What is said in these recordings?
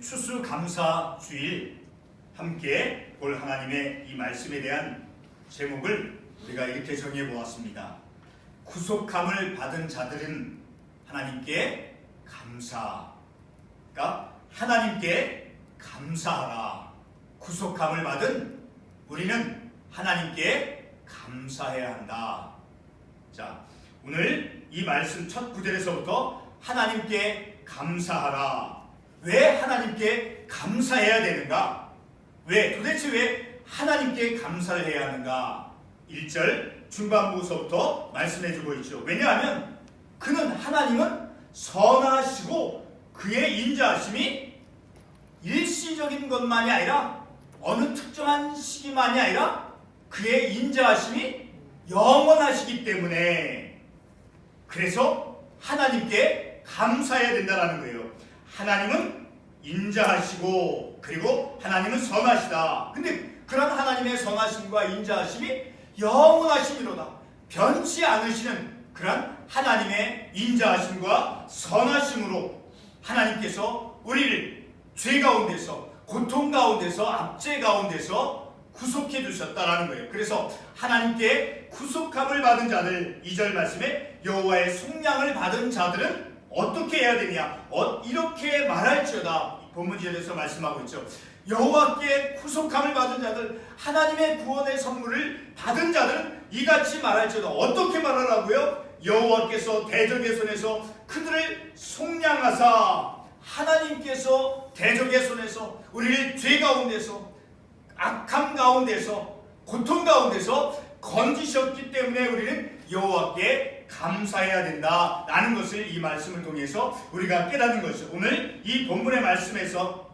추수감사주일 함께 볼 하나님의 이 말씀에 대한 제목을 우리가 이렇게 정해 보았습니다. 구속함을 받은 자들은 하나님께 감사. 그러니까 하나님께 감사하라. 구속함을 받은 우리는 하나님께 감사해야 한다. 자, 오늘 이 말씀 첫 구절에서부터 하나님께 감사하라. 왜 하나님께 감사해야 되는가? 도대체 왜 하나님께 감사를 해야 하는가? 1절 중반부서부터 말씀해주고 있죠. 왜냐하면 하나님은 선하시고 그의 인자하심이 일시적인 것만이 아니라 어느 특정한 시기만이 아니라 그의 인자하심이 영원하시기 때문에 그래서 하나님께 감사해야 된다는 거예요. 하나님은 인자하시고 그리고 하나님은 선하시다. 근데 그런 하나님의 선하심과 인자하심이 영원하심이로다. 변치 않으시는 그런 하나님의 인자하심과 선하심으로 하나님께서 우리를 죄 가운데서 고통 가운데서 압제 가운데서 구속해 주셨다라는 거예요. 그래서 하나님께 구속함을 받은 자들 2절 말씀에 여호와의 속량을 받은 자들은 어떻게 해야 되냐? 이렇게 말할지어다. 본문지에서 말씀하고 있죠. 여호와께 구속함을 받은 자들, 하나님의 구원의 선물을 받은 자들은 이같이 말할지어다. 어떻게 말하라고요? 여호와께서 대적의 손에서 그들을 속량하사, 하나님께서 대적의 손에서 우리를 죄 가운데서 악함 가운데서 고통 가운데서 건지셨기 때문에 우리는 여호와께 감사해야 된다라는 것을 이 말씀을 통해서 우리가 깨닫는 것이죠. 오늘 이 본문의 말씀에서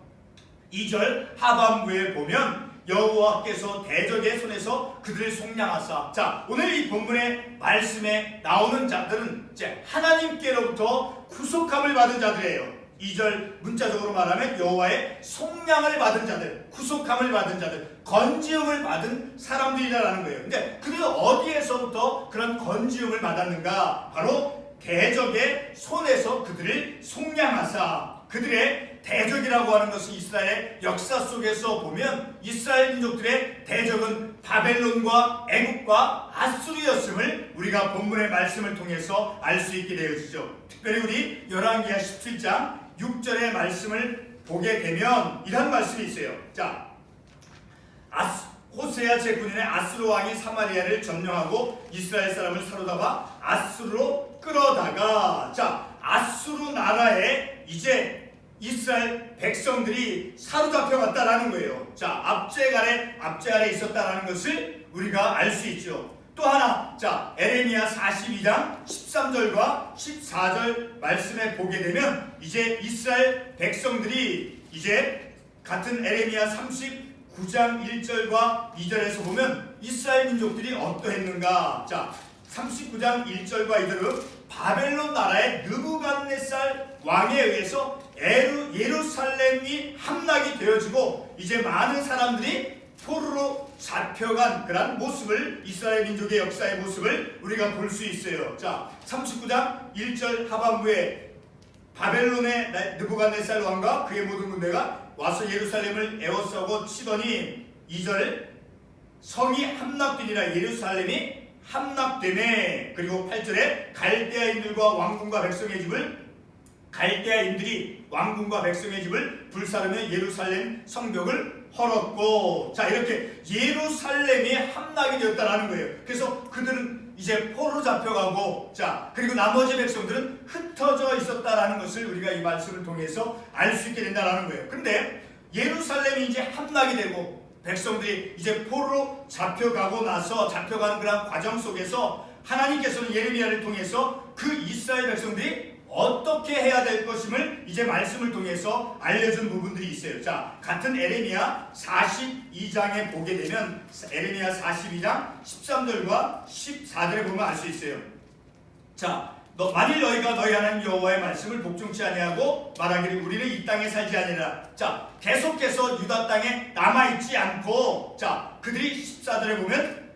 2절 하반부에 보면 여호와께서 대적의 손에서 그들을 속량하사. 자, 오늘 이 본문의 말씀에 나오는 자들은 이제 하나님께로부터 구속함을 받은 자들이에요. 2절 문자적으로 말하면 여호와의 속량을 받은 자들, 구속함을 받은 자들, 건지음을 받은 사람들이라는 거예요. 근데 그들은 어디에서부터 그런 건지음을 받았는가? 바로 대적의 손에서 그들을 속량하사. 그들의 대적이라고 하는 것은 이스라엘의 역사 속에서 보면 이스라엘 민족들의 대적은 바벨론과 애국과 아수르였음을 우리가 본문의 말씀을 통해서 알 수 있게 되어지죠. 특별히 우리 열왕기하 17장 6절의 말씀을 보게 되면 이런 말씀이 있어요. 자, 호세아 제9년에 아수르 왕이 사마리아를 점령하고 이스라엘 사람을 사로잡아 아수르로 끌어다가, 자, 아수르 나라에 이제 이스라엘 백성들이 사로잡혀갔다라는 거예요. 자, 압제 아래 있었다라는 것을 우리가 알 수 있죠. 또 하나, 자, 에레미야 42장 13절과 14절 말씀에 보게 되면 이제 이스라엘 백성들이 이제 같은 에레미야 39장 1절과 2절에서 보면 이스라엘 민족들이 어떠했는가? 자, 39장 1절과 2절은 바벨론 나라의 느부갓네살 왕에 의해서 예루살렘이 함락이 되어지고 이제 많은 사람들이 포로로 잡혀간 그런 모습을, 이스라엘 민족의 역사의 모습을 우리가 볼 수 있어요. 자, 39장 1절 하반부에 바벨론의 느부갓네살 왕과 그의 모든 군대가 와서 예루살렘을 에워싸고 치더니 2절 성이 함락되니라. 예루살렘이 함락되네. 그리고 8절에 갈대아인들과 왕궁과 백성의 집을, 갈대아인들이 왕궁과 백성의 집을 불사르며 예루살렘 성벽을 헐었고, 자, 이렇게 예루살렘이 함락이 되었다라는 거예요. 그래서 그들은 이제 포로 잡혀가고, 자, 그리고 나머지 백성들은 흩어져 있었다라는 것을 우리가 이 말씀을 통해서 알 수 있게 된다라는 거예요. 그런데 예루살렘이 이제 함락이 되고 백성들이 이제 포로로 잡혀가는 그런 과정 속에서 하나님께서는 예레미야를 통해서 그 이스라엘 백성들이 어떻게 해야 될 것임을 이제 말씀을 통해서 알려준 부분들이 있어요. 자, 같은 에레미야 42장에 보게 되면 에레미야 42장 13절과 14절에 보면 알 수 있어요. 자, 만일 너희가 너희 하나님 여호와의 말씀을 복종치 아니하고 말하기를 우리는 이 땅에 살지 아니라. 자, 계속해서 유다 땅에 남아있지 않고, 자, 그들이 14절에 보면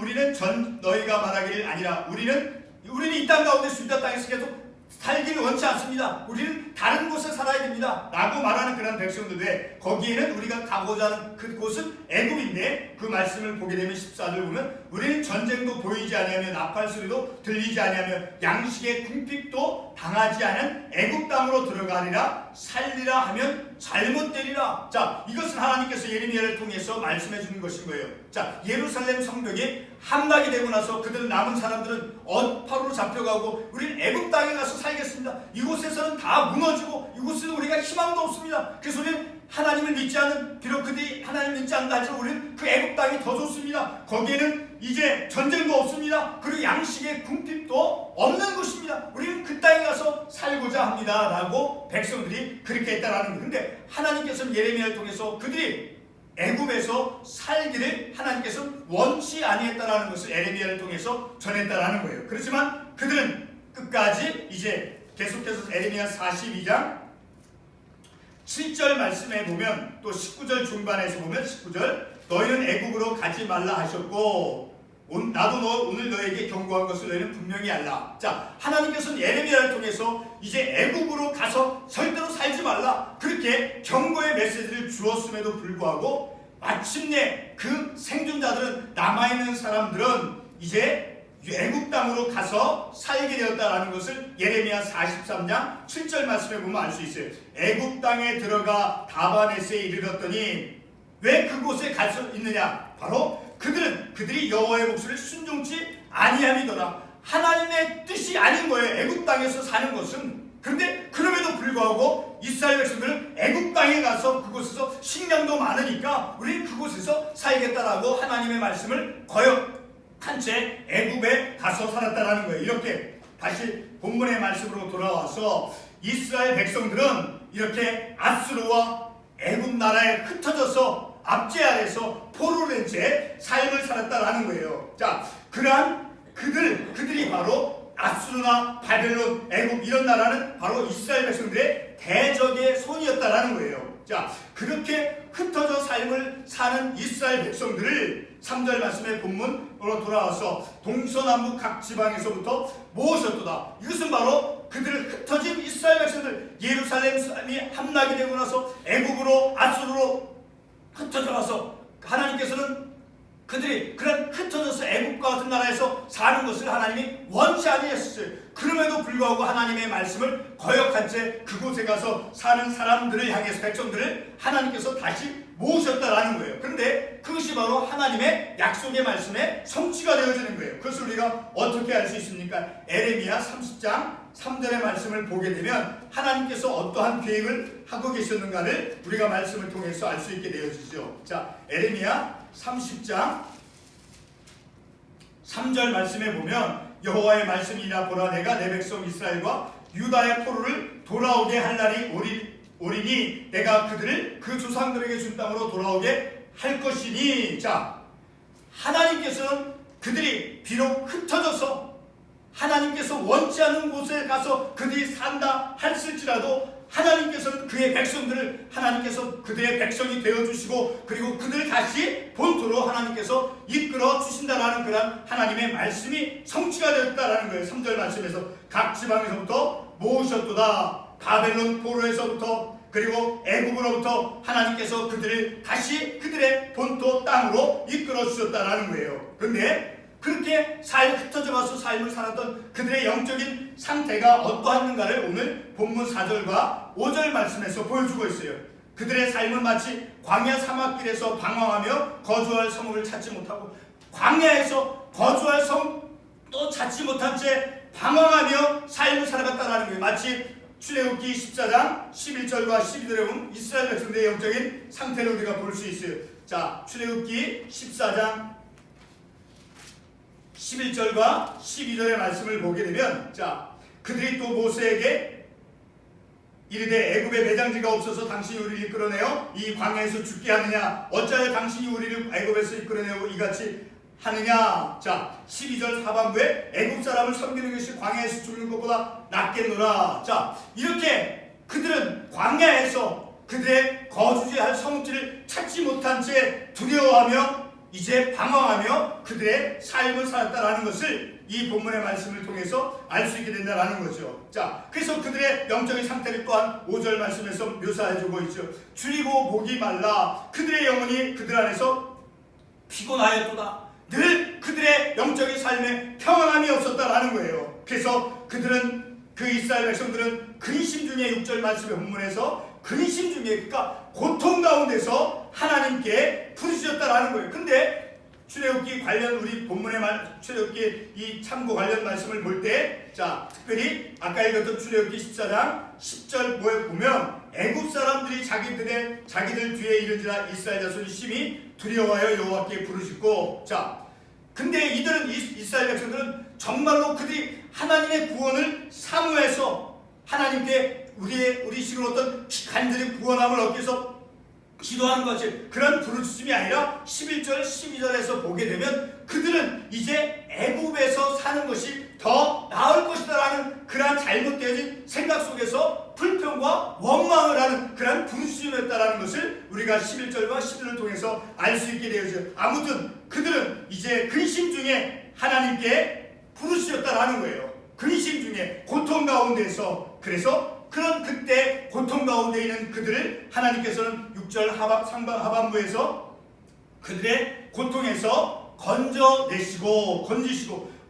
우리는 너희가 말하기를 아니라 우리는 이 땅 가운데서 유다 땅에서 계속 살기를 원치 않습니다. 우리는 다른 곳에 살아야 됩니다. 라고 말하는 그런 백성들인데 거기에는 우리가 가고자 하는 그곳은 애굽인데 그 말씀을 보게 되면 14절 보면 우리는 전쟁도 보이지 아니하며 나팔 소리도 들리지 아니하며 양식의 궁핍도 당하지 않은 애굽 땅으로 들어가리라 살리라 하면 잘못되리라. 자, 이것은 하나님께서 예레미야를 통해서 말씀해 주는 것인 거예요. 자, 예루살렘 성벽이 함락이 되고 나서 그들 남은 사람들은 파로로 잡혀가고 우리는 애굽 땅에 가서 살겠습니다. 이곳에서는 다 무너지고 이곳에는 우리가 희망도 없습니다. 그래서 우리는 하나님을 믿지 않는, 비록 그들이 하나님을 믿지 않는다 할지라도 우리는 그 애굽 땅이 더 좋습니다. 거기에는 이제 전쟁도 없습니다. 그리고 양식의 궁핍도 없는 곳입니다. 우리는 그 땅에 가서 살고자 합니다. 라고 백성들이 그렇게 했다라는 거예요. 근데 하나님께서는 예레미야를 통해서 그들이 애굽에서 살기를 하나님께서 원치 아니했다라는 것을 예레미야를 통해서 전했다라는 거예요. 그렇지만 그들은 끝까지 이제 계속해서 예레미야 42장 7절 말씀에 보면 또 19절 중반에서 보면 19절 너희는 애굽으로 가지 말라 하셨고 나도 오늘 너에게 경고한 것을 너희는 분명히 알라. 자, 하나님께서는 예레미야를 통해서 이제 애굽으로 가서 절대로 살지 말라 그렇게 경고의 메시지를 주었음에도 불구하고 마침내 그 생존자들은, 남아있는 사람들은 이제 애굽 땅으로 가서 살게 되었다라는 것을 예레미야 43장 7절 말씀에 보면 알 수 있어요. 애굽 땅에 들어가 다바네스에 이르렀더니 왜 그곳에 갈 수 있느냐? 바로 그들이 여호와의 목소리를 순종치 아니함이더라. 하나님의 뜻이 아닌 거예요. 애굽 땅에서 사는 것은. 그런데 그럼에도 불구하고 이스라엘 백성들은 애굽 땅에 가서 그곳에서 식량도 많으니까 우리는 그곳에서 살겠다라고 하나님의 말씀을 거역한 채 애굽에 가서 살았다라는 거예요. 이렇게 다시 본문의 말씀으로 돌아와서 이스라엘 백성들은 이렇게 아수르와 애굽 나라에 흩어져서 압제 아래서 포로를 낸 채 삶을 살았다라는 거예요. 자, 그러한 그들이 바로 아수르나 바벨론, 애굽 이런 나라는 바로 이스라엘 백성들의 대적의 손이었다라는 거예요. 자, 그렇게 흩어져 삶을 사는 이스라엘 백성들을 3절 말씀의 본문으로 돌아와서 동서남북 각 지방에서부터 모으셨도다. 이것은 바로 그들을 흩어진 이스라엘 백성들, 예루살렘이 함락이 되고 나서 애굽으로 아수르로 흩어져 가서 하나님께서는 그들이 그런 흩어져서 애국과 같은 나라에서 사는 것을 하나님이 원치 아니했어요. 그럼에도 불구하고 하나님의 말씀을 거역한 채 그곳에 가서 사는 사람들을 향해서, 백성들을 하나님께서 다시 모으셨다라는 거예요. 그런데 그것이 바로 하나님의 약속의 말씀에 성취가 되어지는 거예요. 그것을 우리가 어떻게 알 수 있습니까? 에레미야 30장 3절의 말씀을 보게 되면 하나님께서 어떠한 계획을 하고 계셨는가를 우리가 말씀을 통해서 알 수 있게 되어지죠. 자, 에레미야 30장 3절 말씀에 보면 여호와의 말씀이라 보라, 내가 내 백성 이스라엘과 유다의 포로를 돌아오게 할 날이 오리니 내가 그들을 그 조상들에게 준 땅으로 돌아오게 할 것이니. 자, 하나님께서는 그들이 비록 흩어져서 하나님께서 원치 않은 곳에 가서 그들이 산다 했을지라도 하나님께서는 그의 백성들을, 하나님께서 그들의 백성이 되어주시고 그리고 그들을 다시 본토로 하나님께서 이끌어 주신다라는 그런 하나님의 말씀이 성취가 되었다라는 거예요. 3절 말씀에서 각 지방에서부터 모으셨도다. 바벨론 포로에서부터 그리고 애굽으로부터 하나님께서 그들을 다시 그들의 본토 땅으로 이끌어 주셨다라는 거예요. 그런데 그렇게 흩어져 가서 삶을 살았던 그들의 영적인 상태가 어떠한가를 오늘 본문 4절과 5절 말씀에서 보여주고 있어요. 그들의 삶은 마치 광야 사막길에서 방황하며 거주할 성읍을 찾지 못하고, 광야에서 거주할 성도 찾지 못한 채 방황하며 삶을 살아갔다라는 거예요. 마치 출애굽기 14장 11절과 12절에 보면 이스라엘 백성들의 영적인 상태를 우리가 볼 수 있어요. 자, 출애굽기 14장 11절과 12절의 말씀을 보게 되면, 자, 그들이 또 모세에게 이르되 애굽에 매장지가 없어서 당신이 우리를 이끌어내어 이 광야에서 죽게 하느냐? 어찌하여 당신이 우리를 애굽에서 이끌어내고 이같이 하느냐? 자, 12절 하반부에 애굽 사람을 섬기는 것이 광야에서 죽는 것보다 낫겠노라. 자, 이렇게 그들은 광야에서 그들의 거주지할 성읍지를 찾지 못한 채 두려워하며 이제 방황하며 그들의 삶을 살았다라는 것을 이 본문의 말씀을 통해서 알 수 있게 된다는 거죠. 자, 그래서 그들의 영적인 상태를 또한 5절 말씀에서 묘사해주고 있죠. 줄이고 목이 말라 그들의 영혼이 그들 안에서 피곤하였도다. 늘 그들의 영적인 삶에 평안함이 없었다라는 거예요. 그래서 그들은 그 이스라엘 백성들은 근심 중에 6절 말씀의 본문에서 근심 중에 그러니까 고통 가운데서 하나님께 부르짖었다라는 거예요. 근데 출애굽기 관련 우리 본문의 출애굽기 이 참고 관련 말씀을 볼 때 자 특별히 아까 읽었던 출애굽기 14장 10절 보면 애굽 사람들이 자기들 뒤에 이르지라 이스라엘 자손이 심히 두려워하여 여호와께 부르짖고 자 근데 이들은 이스라엘 백성들은 정말로 그들이 하나님의 구원을 사모해서 하나님께 우리 식으로 어떤 간절히 구원함을 얻기 위해서 기도하는 것이 그런 부르짖음이 아니라 11절 12절에서 보게 되면 그들은 이제 애굽에서 사는 것이 더 나을 것이다라는 그러한 잘못되어진 생각 속에서 불평과 원망을 하는 그러한 부르짖음이었다라는 것을 우리가 11절과 12절을 통해서 알 수 있게 되어져. 아무튼 그들은 이제 근심 중에 하나님께 부르짖었다라는 거예요. 근심 중에 고통 가운데서 그래서 그런 그때 고통 가운데 있는 그들을 하나님께서는 6절 하반부에서 그들의 고통에서 건지시고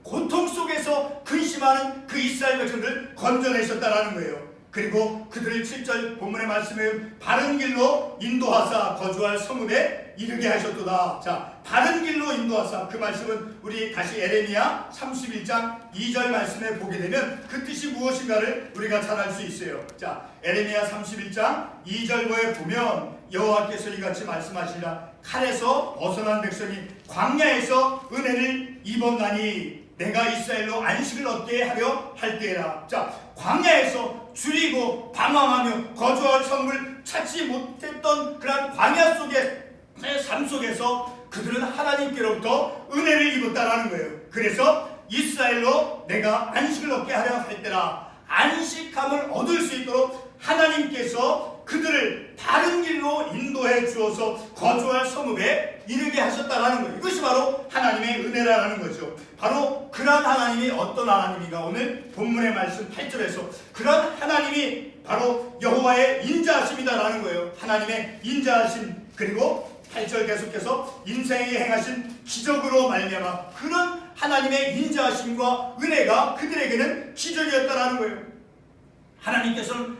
고통 속에서 근심하는 그 이스라엘 백성들을 건져내셨다라는 거예요. 그리고 그들을 7절 본문의 말씀에 바른 길로 인도하사 거주할 성읍에 이르게 하셨도다. 자, 바른 길로 인도하사 그 말씀은 우리 다시 에레미야 31장 2절 말씀에 보게 되면 그 뜻이 무엇인가를 우리가 잘 알 수 있어요. 자, 에레미야 31장 2절에 보면 여호와께서 이같이 말씀하시라. 칼에서 벗어난 백성이 광야에서 은혜를 입었나니 내가 이스라엘로 안식을 얻게 하려 할 때라. 자, 광야에서 줄이고 방황하며 거주할 성을 찾지 못했던 그런 광야 속의 삶 속에서 그들은 하나님께로부터 은혜를 입었다라는 거예요. 그래서 이스라엘로 내가 안식을 얻게 하려 할 때라. 안식함을 얻을 수 있도록 하나님께서 그들을 바른 길로 인도해 주어서 거주할 성읍에 이르게 하셨다라는 거예요. 이것이 바로 하나님의 은혜라는 거죠. 바로 그런 하나님이 어떤 하나님인가 오늘 본문의 말씀 8절에서 그런 하나님이 바로 여호와의 인자하심이다라는 거예요. 하나님의 인자하심 그리고 8절 계속해서 인생에 행하신 기적으로 말미암아 그런 하나님의 인자하심과 은혜가 그들에게는 기적이었다라는 거예요. 하나님께서는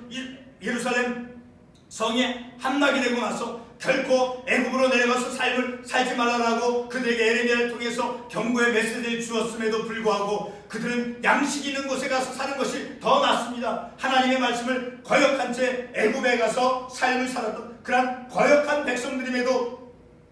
예루살렘 성에 함락이 되고 나서 결코 애굽으로 내려가서 삶을 살지 말라라고 그들에게 에레미야를 통해서 경고의 메시지를 주었음에도 불구하고 그들은 양식 있는 곳에 가서 사는 것이 더 낫습니다. 하나님의 말씀을 거역한 채 애굽에 가서 삶을 살았던 그런 거역한 백성들임에도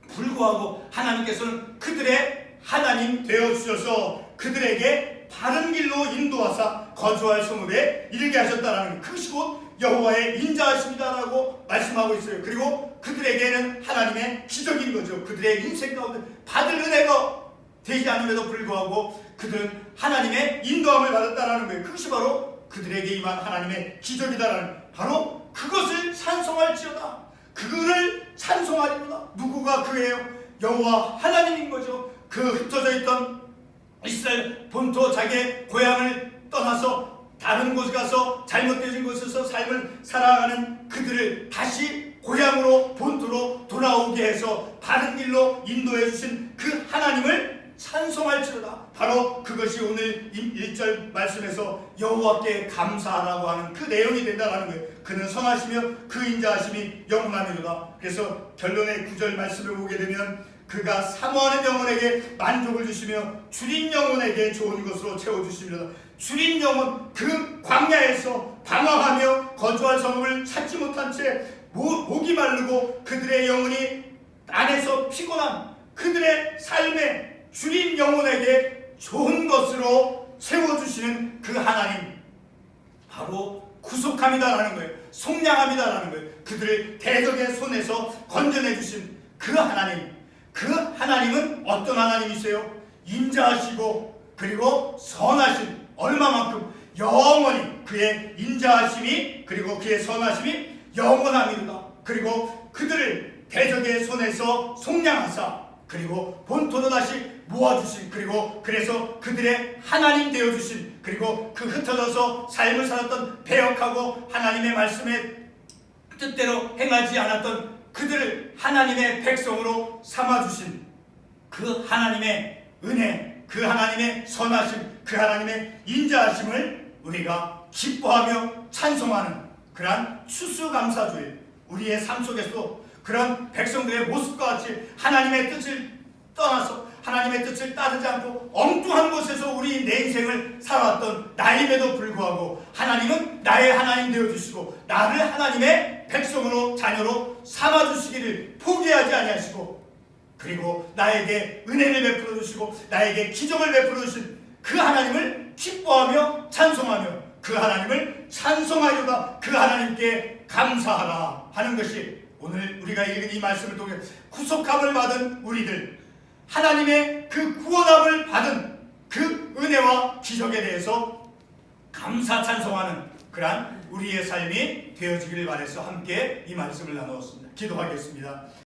불구하고 하나님께서는 그들의 하나님 되어주셔서 그들에게 바른 길로 인도하사 거주할 성읍에 이르게 하셨다라는 그것이 곧 여호와의 인자하심이다라고 말씀하고 있어요. 그리고 그들에게는 하나님의 기적인 거죠. 그들의 인생 가운데 받을 은혜가 되지 않음에도 불구하고 그들은 하나님의 인도함을 받았다라는 거예요. 그것이 바로 그들에게 임한 하나님의 기적이다라는 바로 그것을 찬송할지어다. 그를 찬송하리로다. 누구가 그예요? 여호와 하나님인 거죠. 그 흩어져 있던 이스라엘 본토 자기의 고향을 떠나서 다른 곳에 가서 잘못되어진 곳에서 삶을 살아가는 그들을 다시 고향으로 본토로 돌아오게 해서 바른 길로 인도해 주신 그 하나님을 찬송할지로다. 바로 그것이 오늘 1절 말씀에서 여호와께 감사하라고 하는 그 내용이 된다는 거예요. 그는 선하시며 그 인자하심이 영원하미로다. 그래서 결론의 9절 말씀을 보게 되면 그가 사모하는 영혼에게 만족을 주시며 줄인 영혼에게 좋은 것으로 채워주시리로다. 줄인 영혼 그 광야에서 방황하며 거주할 성읍을 찾지 못한 채 목이 마르고 그들의 영혼이 안에서 피곤한 그들의 삶에 줄인 영혼에게 좋은 것으로 채워주시는 그 하나님 바로 구속함이다라는 거예요. 속량함이다라는 거예요. 그들을 대적의 손에서 건져내주신 그 하나님 그 하나님은 어떤 하나님이세요? 인자하시고 그리고 선하신 얼마만큼 영원히 그의 인자하심이 그리고 그의 선하심이 영원함이로다. 그리고 그들을 대적의 손에서 속량하사 그리고 본토로 다시 모아주신, 그리고 그래서 그들의 하나님 되어주신, 그리고 그 흩어져서 삶을 살았던 배역하고 하나님의 말씀에 뜻대로 행하지 않았던 그들을 하나님의 백성으로 삼아주신 그 하나님의 은혜, 그 하나님의 선하심, 그 하나님의 인자하심을 우리가 기뻐하며 찬송하는 그러한 추수감사주일, 우리의 삶 속에서 그런 백성들의 모습과 같이 하나님의 뜻을 떠나서 하나님의 뜻을 따르지 않고 엉뚱한 곳에서 우리 내 인생을 살아왔던 나임에도 불구하고 하나님은 나의 하나님 되어주시고 나를 하나님의 백성으로 자녀로 삼아주시기를 포기하지 아니하시고, 그리고 나에게 은혜를 베풀어 주시고 나에게 기적을 베풀어 주신 그 하나님을 기뻐하며 찬송하며 그 하나님을 찬송하여다 그 하나님께 감사하라 하는 것이 오늘 우리가 읽은 이 말씀을 통해 구속함을 받은 우리들, 하나님의 그 구원함을 받은 그 은혜와 기적에 대해서 감사 찬송하는 그러한 우리의 삶이 되어지기를 바라서 함께 이 말씀을 나누었습니다. 기도하겠습니다.